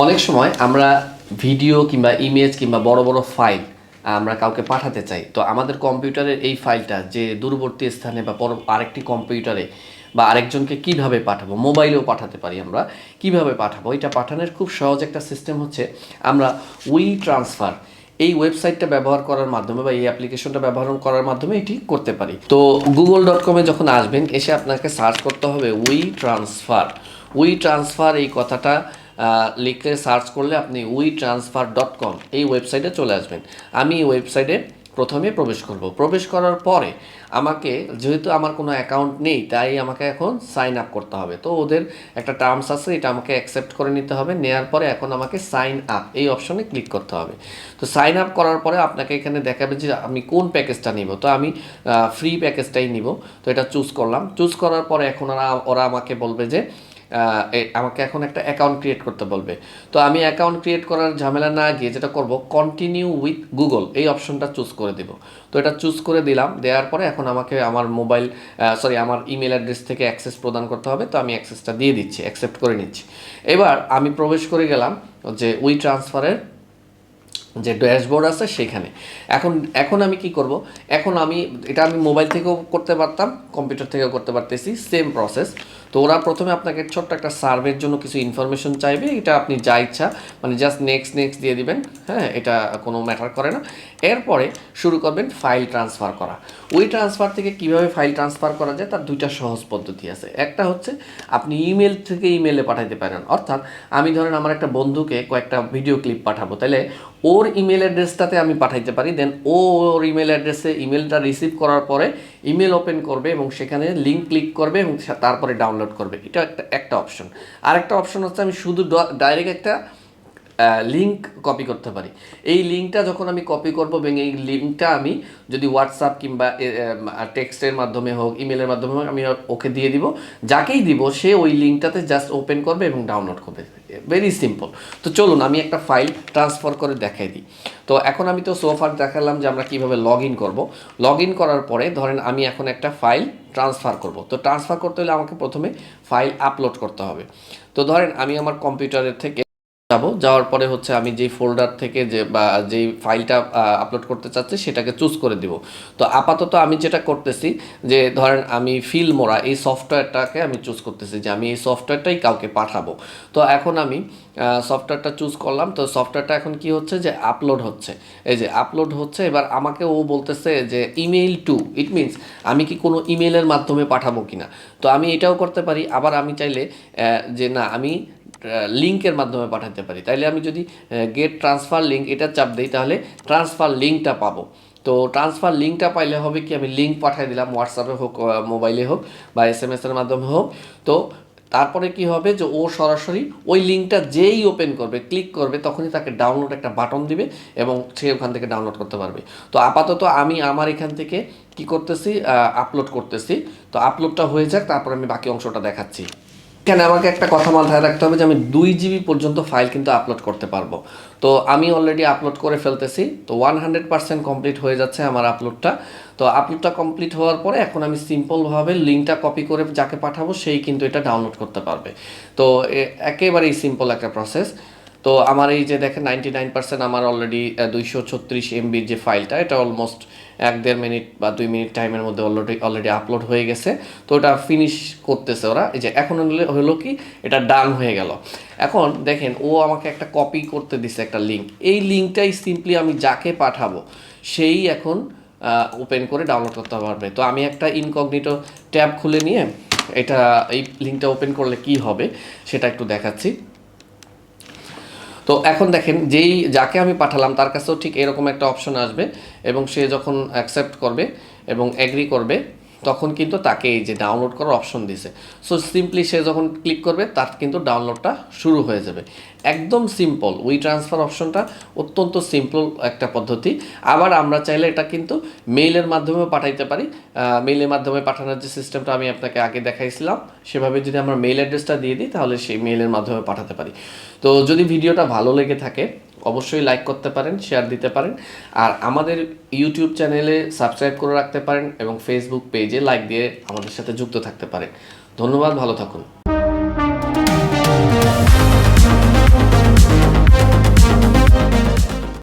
অনেক সময় আমরা ভিডিও কিংবা ইমেজ কিংবা বড় বড় ফাইল আমরা কাউকে পাঠাতে চাই। তো আমাদের কম্পিউটারের এই ফাইলটা যে দূরবর্তী স্থানে বা আরেকটি কম্পিউটারে বা আরেকজনকে কিভাবে পাঠাবো, মোবাইলেও পাঠাতে পারি আমরা, কিভাবে পাঠাবো, এটা পাঠানোর খুব সহজ একটা সিস্টেম হচ্ছে আমরা ট্রান্সফার এই ওয়েবসাইটটা ব্যবহার করার মাধ্যমে বা এই অ্যাপ্লিকেশনটা ব্যবহার করার মাধ্যমে এটি করতে পারি। তো google.com-এ যখন আসবেন, এসে আপনাকে সার্চ করতে হবে ট্রান্সফার এই কথাটা লিখে সার্চ করলে আপনি WeTransfer.com এই ওয়েবসাইটে চলে আসবেন। আমি এই ওয়েবসাইটে প্রথমে প্রবেশ করার পরে আমাকে, যেহেতু আমার কোনো অ্যাকাউন্ট নেই, তাই আমাকে এখন সাইন আপ করতে হবে। তো ওদের একটা টার্মস আছে, এটা আমাকে অ্যাকসেপ্ট করে নিতে হবে। নেওয়ার পরে এখন আমাকে সাইন আপ এই অপশনে ক্লিক করতে হবে। তো সাইন আপ করার পরে আপনাকে এখানে দেখাবে যে আমি কোন প্যাকেজটা নিব। তো আমি ফ্রি প্যাকেজটাই নিব। তো এটা চুজ করলাম। চুজ করার পরে এখন ওরা আমাকে বলবে যে আমাকে এখন একটা অ্যাকাউন্ট ক্রিয়েট করতে বলবে। তো আমি অ্যাকাউন্ট ক্রিয়েট করার ঝামেলা না গিয়ে যেটা করব, কন্টিনিউ উইথ গুগল এই অপশনটা চুজ করে দেব। তো এটা চুজ করে দিলাম। দেওয়ার পরে এখন আমাকে আমার আমার ইমেল অ্যাড্রেস থেকে অ্যাক্সেস প্রদান করতে হবে। তো আমি অ্যাক্সেসটা দিয়ে দিচ্ছি, অ্যাকসেপ্ট করে নিচ্ছি। এবার আমি প্রবেশ করে গেলাম যে ট্রান্সফারের যে ড্যাশবোর্ড আছে সেখানে। এখন আমি কি করব, এখন এটা আমি মোবাইল থেকেও করতে পারতাম, কম্পিউটার থেকেও করতে পারতেছি, সেম প্রসেস। তো ওরা প্রথমে আপনাকে ছোট্ট একটা সার্ভের জন্য কিছু ইনফরমেশন চাইবে। এটা আপনি যা ইচ্ছা জাস্ট নেক্সট দিয়ে দিবেন। হ্যাঁ, এটা কোনো ম্যাটার করে না। এরপরে শুরু করবেন ফাইল ট্রান্সফার করা। ট্রান্সফার থেকে কিভাবে ফাইল ট্রান্সফার করা যায় তার দুইটা সহজ পদ্ধতি আছে। একটা হচ্ছে আপনি ইমেল থেকে ইমেলে পাঠাতে পারেন। অর্থাৎ আমি ধরেন আমার একটা বন্ধুকে কয়েকটা ভিডিও ক্লিপ পাঠাবো, তাহলে ওর ইমেল অ্যাড্রেসটাতে আমি পাঠাইতে পারি। দেন ওর ইমেল অ্যাড্রেসে ইমেলটা রিসিভ করার পরে ইমেল ওপেন করবে এবং সেখানে লিঙ্ক ক্লিক করবে এবং তারপরে ডাউনলোড করবে। এটা একটা অপশন। আরেকটা অপশন হচ্ছে আমি শুধু ডাইরেক্ট একটা লিঙ্ক কপি করতে পারি। এই লিঙ্কটা যখন আমি কপি করব এবং এই লিঙ্কটা আমি যদি হোয়াটসঅ্যাপ কিংবা টেক্সটের মাধ্যমে হোক, ইমেলের মাধ্যমে হোক, আমি ওকে দিয়ে দিব। যাকেই দিব সে ওই লিঙ্কটাতে জাস্ট ওপেন করবে এবং ডাউনলোড করবে। Very simple. তো চলুন আমি একটা ফাইল ট্রান্সফার করে দেখাই দিই। তো এখন আমি তো সোফার দেখালাম যে আমরা কীভাবে লগ ইন করবো। লগ ইন করার পরে ধরেন আমি এখন একটা ফাইল ট্রান্সফার করব। তো ট্রান্সফার করতে হলে আমাকে প্রথমে ফাইল আপলোড করতে হবে। তো ধরেন আমি আমার কম্পিউটারের থেকে যাওয়ার পরে হচ্ছে আমি যেই ফোল্ডার থেকে যেই ফাইলটা আপলোড করতে চাচ্ছি সেটাকে চুজ করে দিব। তো আপাতত আমি যেটা করতেছি যে ধরেন আমি ফিল্মোরা এই সফটওয়্যারটাকে আমি চুজ করতেছি যে আমি এই সফটওয়্যারটাই কাউকে পাঠাবো। তো এখন আমি সফটওয়্যারটা চুজ করলাম। তো সফটওয়্যারটা এখন কি হচ্ছে যে আপলোড হচ্ছে। এই যে আপলোড হচ্ছে। এবার আমাকে ও বলতেছে যে ইমেইল টু, ইট মিনস আমি কি কোনো ইমেলের মাধ্যমে পাঠাবো কিনা। তো আমি এটাও করতে পারি। আবার আমি চাইলে যে না, আমি লিঙ্কের মাধ্যমে পাঠাতে পারি। তাইলে আমি যদি গেট ট্রান্সফার লিঙ্ক এটা চাপ দিই, তাহলে ট্রান্সফার লিঙ্কটা পাবো। তো ট্রান্সফার লিঙ্কটা পাইলে হবে কি, আমি লিঙ্ক পাঠিয়ে দিলাম, হোয়াটসঅ্যাপে হোক, মোবাইলে হোক বা SMS-এর মাধ্যমে হোক। তো তারপরে কি হবে যে ও সরাসরি ওই লিঙ্কটা যেই ওপেন করবে, ক্লিক করবে, তখনই তাকে ডাউনলোড একটা বাটন দিবে এবং সে ওখান থেকে ডাউনলোড করতে পারবে। তো আপাতত আমি আমার এখান থেকে কি করতেছি, আপলোড করতেছি। তো আপলোডটা হয়ে যাক, তারপর আমি বাকি অংশটা দেখাচ্ছি। এখানে আমাকে একটা কথা মাথায় রাখতে হবে যে আমি 2 GB পর্যন্ত ফাইল কিন্তু আপলোড করতে পারবো। তো আমি অলরেডি আপলোড করে ফেলতেছি। তো 100% কমপ্লিট হয়ে যাচ্ছে আমার আপলোডটা। তো আপলোডটা কমপ্লিট হওয়ার পরে এখন আমি সিম্পলভাবে লিঙ্কটা কপি করে যাকে পাঠাবো সেই কিন্তু এটা ডাউনলোড করতে পারবে। তো একেবারেই সিম্পল একটা প্রসেস। তো আমার এই যে দেখেন 99% আমার অলরেডি 236 MB যে ফাইলটা, এটা অলমোস্ট 1-1.5 মিনিট বা 2 মিনিট টাইমের মধ্যে অলরেডি আপলোড হয়ে গেছে। তো ওটা ফিনিশ করতেছে ওরা। এই যে এখন হলো কি, এটা ডান হয়ে গেল। এখন দেখেন ও আমাকে একটা কপি করতে দিছে একটা লিঙ্ক। এই লিঙ্কটাই সিম্পলি আমি যাকে পাঠাবো সেই এখন ওপেন করে ডাউনলোড করতে পারবে। তো আমি একটা ইনকগনিটো ট্যাব খুলে নিয়ে এই লিঙ্কটা ওপেন করলে কি হবে সেটা একটু দেখাচ্ছি। তো এখন দেখেন যাকে আমি পাঠালাম তার কাছেও ঠিক এরকম একটা অপশন আসবে এবং সে যখন অ্যাকসেপ্ট করবে এবং এগ্রি করবে তখন কিন্তু তাকে এই যে ডাউনলোড করার অপশন দিছে। সো সিম্পলি সে যখন ক্লিক করবে তার কিন্তু ডাউনলোডটা শুরু হয়ে যাবে। একদম সিম্পল। ট্রান্সফার অপশনটা অত্যন্ত সিম্পল একটা পদ্ধতি। আবার আমরা চাইলে এটা কিন্তু মেইলের মাধ্যমেও পাঠাইতে পারি। মেইলের মাধ্যমে পাঠানোর যে সিস্টেমটা আমি আপনাকে আগে দেখাইছিলাম, সেভাবে যদি আমরা মেইল অ্যাড্রেসটা দিয়ে দিই তাহলে সেই মেইলের মাধ্যমে পাঠাতে পারি। তো যদি ভিডিওটা ভালো লেগে থাকে অবশ্যই লাইক করতে পারেন, শেয়ার দিতে পারেন, আর আমাদের ইউটিউব চ্যানেলে সাবস্ক্রাইব করে রাখতে পারেন এবং ফেসবুক পেজে লাইক দিয়ে আমাদের সাথে যুক্ত থাকতে পারেন। ধন্যবাদ, ভালো থাকুন।